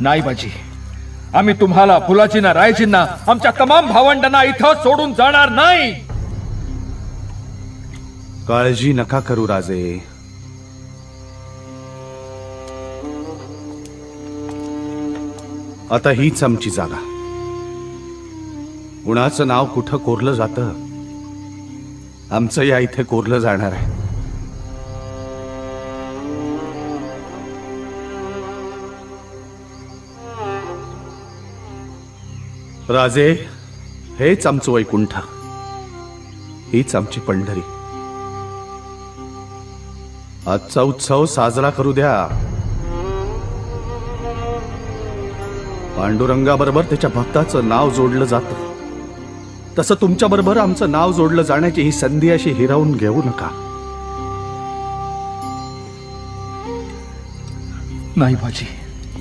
नाही बाजी, आम्ही तुम्हाला, फुलाजींना, रायजींना, आमच्या तमाम भावंडांना इथं सोडून जाणार नाही. काळजी नका करू राजे. आता हीच आमची जागा. कुणाचं नाव कुठं कोरलं जातं, आमचं या इथे कोरलं जाणार आहे. राजे, हेच आमचं वैकुंठ, हीच आमची पंढरी. आजचा उत्सव साजरा करू द्या. पांडुरंगाबरोबर त्याच्या भक्ताचं नाव जोडलं जातं, तसं तुमच्या बरोबर आमचं नाव जोडलं जाण्याची ही संधी अशी हिरावून घेऊ नका. नाही बाजी,